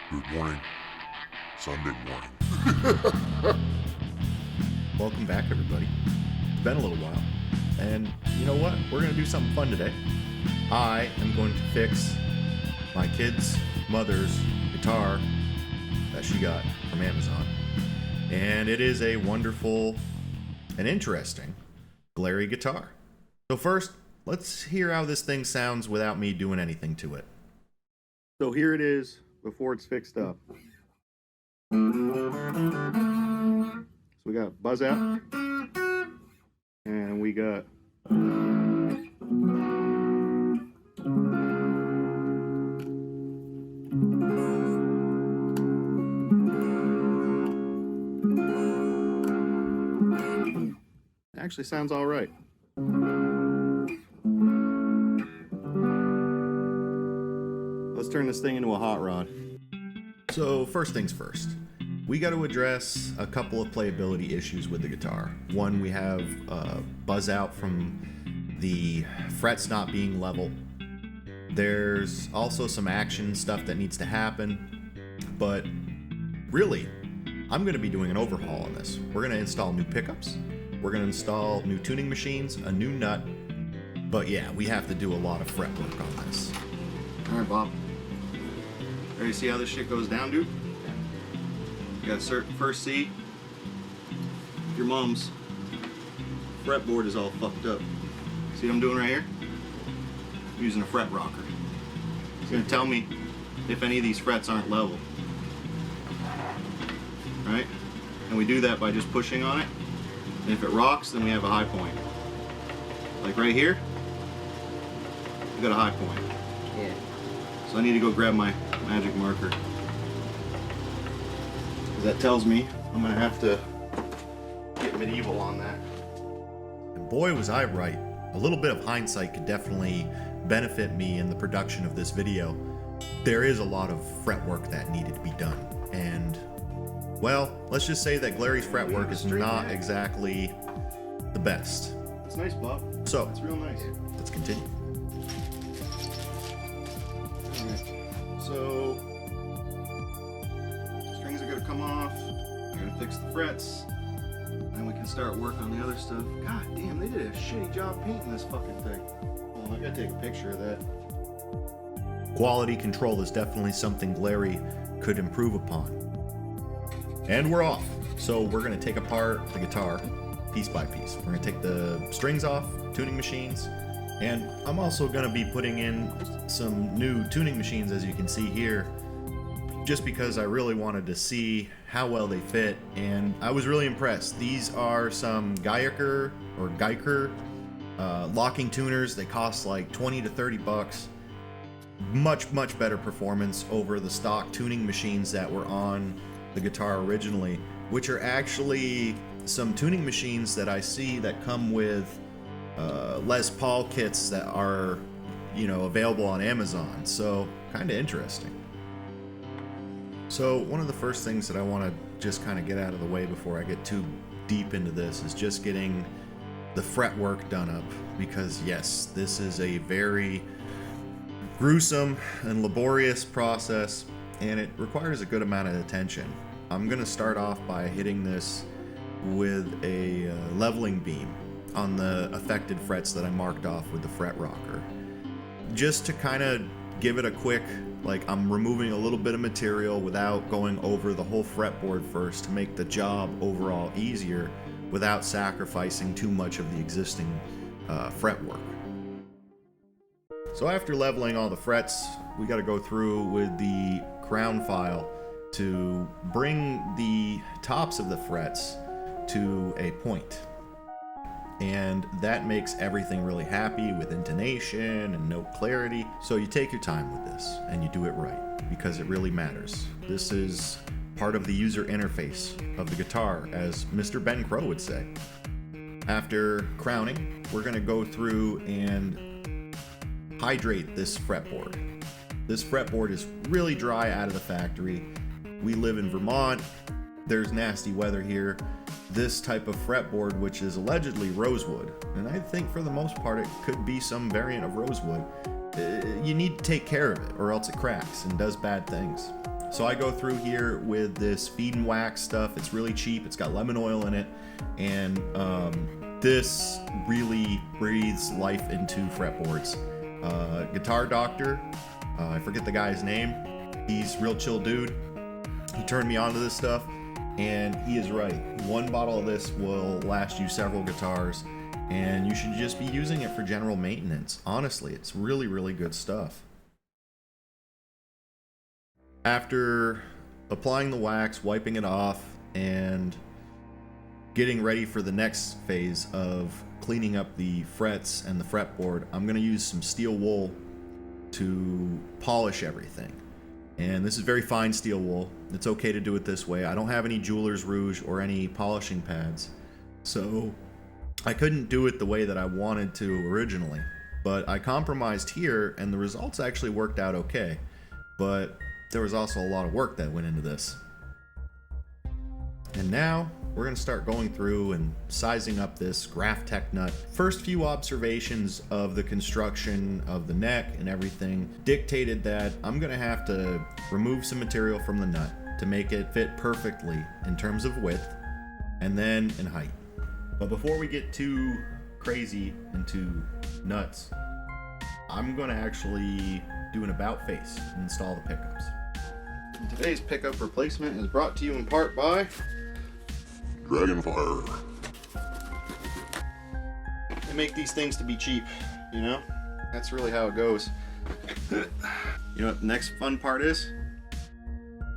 Good morning. Sunday morning. Welcome back, everybody. It's been a little while. And you know what? We're going to do something fun today. I am going to fix my kid's mother's guitar that she got from Amazon. And it is a wonderful and interesting glary guitar. So first, let's hear how this thing sounds without me doing anything to it. So here it is before it's fixed up. So we got buzz out, and we got it actually sounds all right. Let's turn this thing into a hot rod. So first things first, we got to address a couple of playability issues with the guitar. One, we have buzz out from the frets not being level. There's also some action stuff that needs to happen, but really, I'm going to be doing an overhaul on this. We're going to install new pickups, we're going to install new tuning machines, a new nut, but yeah, we have to do a lot of fret work on this. All right, Bob. Ready to see how this shit goes down, dude? You got to first see your mom's fretboard is all fucked up. See what I'm doing right here? I'm using a fret rocker. It's gonna tell me if any of these frets aren't level. Right? And we do that by just pushing on it. And if it rocks, then we have a high point. Like right here, we got a high point. Yeah. So I need to go grab my magic marker. Because that tells me I'm going to have to get medieval on that. And boy, was I right. A little bit of hindsight could definitely benefit me in the production of this video. There is a lot of fret work that needed to be done. And, well, let's just say that Glary's fret work is not exactly the best. That's nice, Bob. So, that's real nice. Let's continue. So, strings are going to come off, I'm going to fix the frets, and we can start work on the other stuff. God damn, they did a shitty job painting this fucking thing. Hold on, I got to take a picture of that. Quality control is definitely something Glary could improve upon. And we're off. So we're going to take apart the guitar piece by piece. We're going to take the strings off, tuning machines, and I'm also going to be putting in some new tuning machines, as you can see here, just because I really wanted to see how well they fit, and I was really impressed. These are some Geiger locking tuners. They cost like 20 to 30 bucks. Much better performance over the stock tuning machines that were on the guitar originally, which are actually some tuning machines that I see that come with Les Paul kits that are, available on Amazon. So kind of interesting. So one of the first things that I want to just kind of get out of the way before I get too deep into this is just getting the fret work done up, because yes, this is a very gruesome and laborious process, and it requires a good amount of attention. I'm going to start off by hitting this with a leveling beam on the affected frets that I marked off with the fret rocker, just to kind of give it a quick, I'm removing a little bit of material without going over the whole fretboard first, to make the job overall easier without sacrificing too much of the existing fret work. So after leveling all the frets, we got to go through with the crown file to bring the tops of the frets to a point. And that makes everything really happy with intonation and note clarity. So you take your time with this and you do it right, because it really matters. This is part of the user interface of the guitar, as Mr. Ben Crow would say. After crowning, we're going to go through and hydrate this fretboard. This fretboard is really dry out of the factory. We live in Vermont. There's nasty weather here. This type of fretboard, which is allegedly rosewood, and I think for the most part it could be some variant of rosewood, you need to take care of it or else it cracks and does bad things. So I go through here with this feed and wax stuff. It's really cheap. It's got lemon oil in it, and this really breathes life into fretboards. Guitar Doctor, I forget the guy's name. He's a real chill dude. He turned me on to this stuff, and he is right. One bottle of this will last you several guitars, and you should just be using it for general maintenance. Honestly, it's really, really good stuff. After applying the wax, wiping it off, and getting ready for the next phase of cleaning up the frets and the fretboard, I'm going to use some steel wool to polish everything. And this is very fine steel wool. It's okay to do it this way. I don't have any jeweler's rouge or any polishing pads, so I couldn't do it the way that I wanted to originally. But I compromised here, and the results actually worked out okay. But there was also a lot of work that went into this. And now we're going to start going through and sizing up this Graphtec nut. First few observations of the construction of the neck and everything dictated that I'm going to have to remove some material from the nut to make it fit perfectly in terms of width and then in height. But before we get too crazy into nuts, I'm going to actually do an about face and install the pickups. And today's pickup replacement is brought to you in part by Dragonfire. They make these things to be cheap, you know? That's really how it goes. You know what the next fun part is?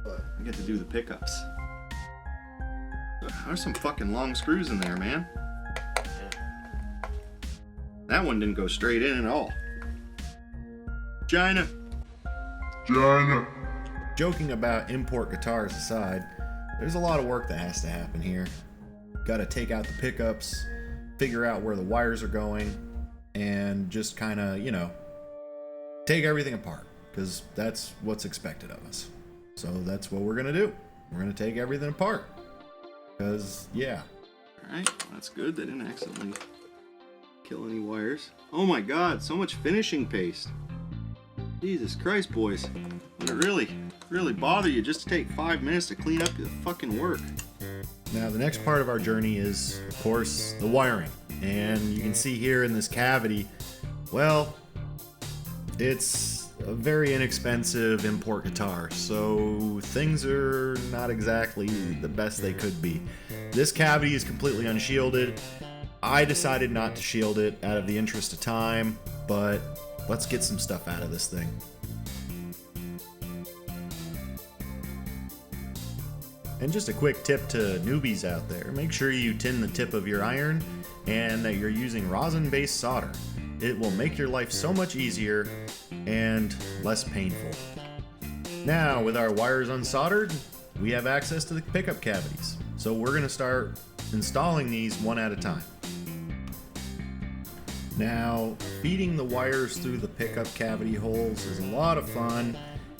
I get to do the pickups. There's some fucking long screws in there, man. That one didn't go straight in at all. China. Joking about import guitars aside, there's a lot of work that has to happen here. Got to take out the pickups, figure out where the wires are going, and just kind of, you know, take everything apart, because that's what's expected of us. So that's what we're going to do. We're going to take everything apart, because, yeah. Alright, that's good. They didn't accidentally kill any wires. Oh my god, so much finishing paste. Jesus Christ, boys. Would it really bother you just to take 5 minutes to clean up the fucking work? Now, the next part of our journey is, of course, the wiring. And you can see here in this cavity, well, it's a very inexpensive import guitar, so things are not exactly the best they could be. This cavity is completely unshielded. I decided not to shield it out of the interest of time, but let's get some stuff out of this thing. And just a quick tip to newbies out there, make sure you tin the tip of your iron and that you're using rosin-based solder. It will make your life so much easier and less painful. Now, with our wires unsoldered, we have access to the pickup cavities. So we're going to start installing these one at a time. Now, feeding the wires through the pickup cavity holes is a lot of fun,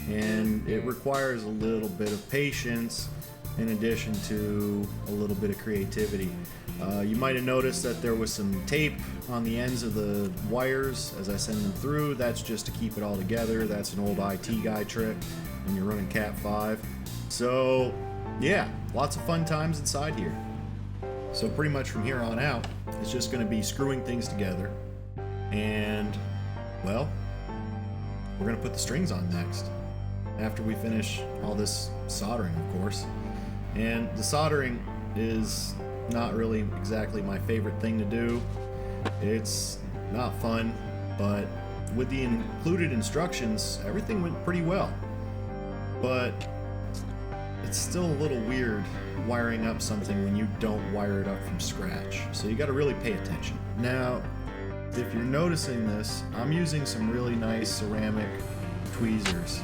and it requires a little bit of patience in addition to a little bit of creativity. You might have noticed that there was some tape on the ends of the wires as I send them through. That's just to keep it all together. That's an old IT guy trick when you're running Cat 5. So yeah, lots of fun times inside here. So pretty much from here on out, it's just going to be screwing things together. And, well, we're going to put the strings on next, after we finish all this soldering, of course. And the soldering is not really exactly my favorite thing to do. It's not fun, but with the included instructions, everything went pretty well. But it's still a little weird wiring up something when you don't wire it up from scratch. So you got to really pay attention. Now, if you're noticing this, I'm using some really nice ceramic tweezers.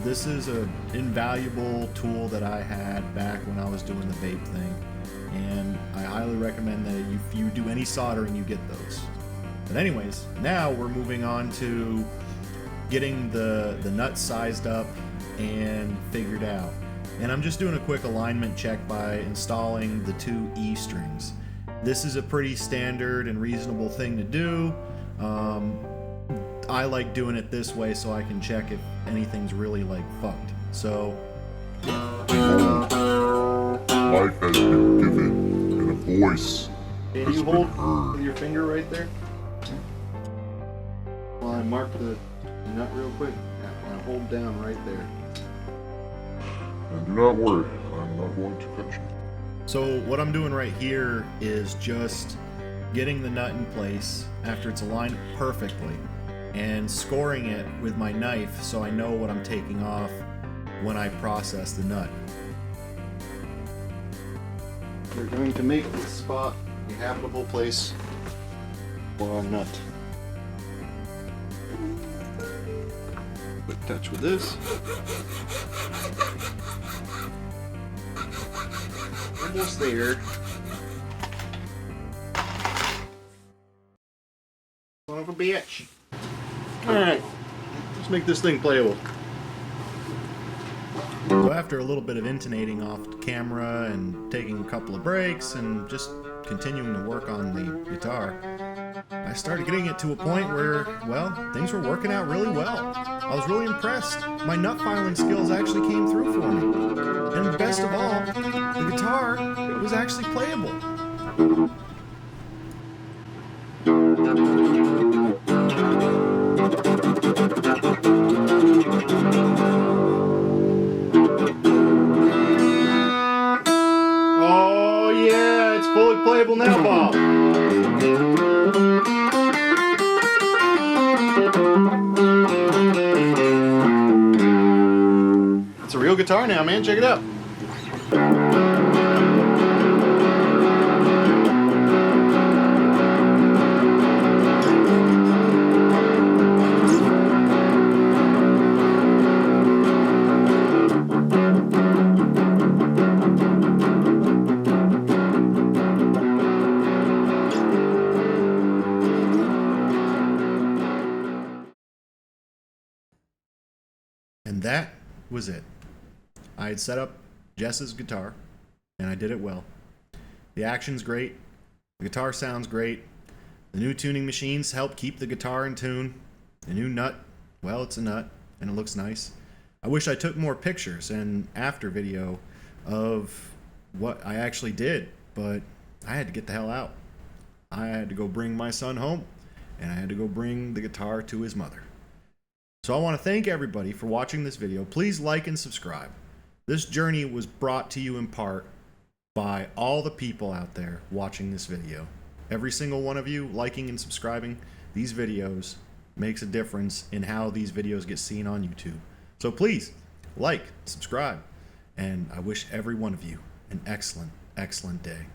This is an invaluable tool that I had back when I was doing the vape thing, and I highly recommend that if you do any soldering, you get those. But anyways, now we're moving on to getting the nuts sized up and figured out. And I'm just doing a quick alignment check by installing the 2 E strings. This is a pretty standard and reasonable thing to do. I like doing it this way so I can check if anything's really like fucked. So life has been given and a voice Can has you been hold heard. with your finger right there? While I mark the nut real quick. Yeah, I hold down right there. And do not worry, I'm not going to cut you. So what I'm doing right here is just getting the nut in place after it's aligned perfectly and scoring it with my knife so I know what I'm taking off when I process the nut. We're going to make this spot a habitable place for our nut. Quick touch with this. Almost there. Son of a bitch. Alright, let's make this thing playable. So after a little bit of intonating off camera and taking a couple of breaks and just continuing to work on the guitar, I started getting it to a point where, well, things were working out really well. I was really impressed. My nut filing skills actually came through for me. And best of all, the guitar was actually playable. Oh yeah, it's fully playable now, Bob. It's a real guitar now, man. Check it out. And that was it. I had set up Jess's guitar, and I did it well. The action's great. The guitar sounds great. The new tuning machines help keep the guitar in tune. The new nut, well, it's a nut, and it looks nice. I wish I took more pictures and after video of what I actually did, but I had to get the hell out. I had to go bring my son home, and I had to go bring the guitar to his mother. So I want to thank everybody for watching this video. Please like and subscribe. This journey was brought to you in part by all the people out there watching this video. Every single one of you liking and subscribing these videos makes a difference in how these videos get seen on YouTube. So please like, subscribe, and I wish every one of you an excellent, excellent day.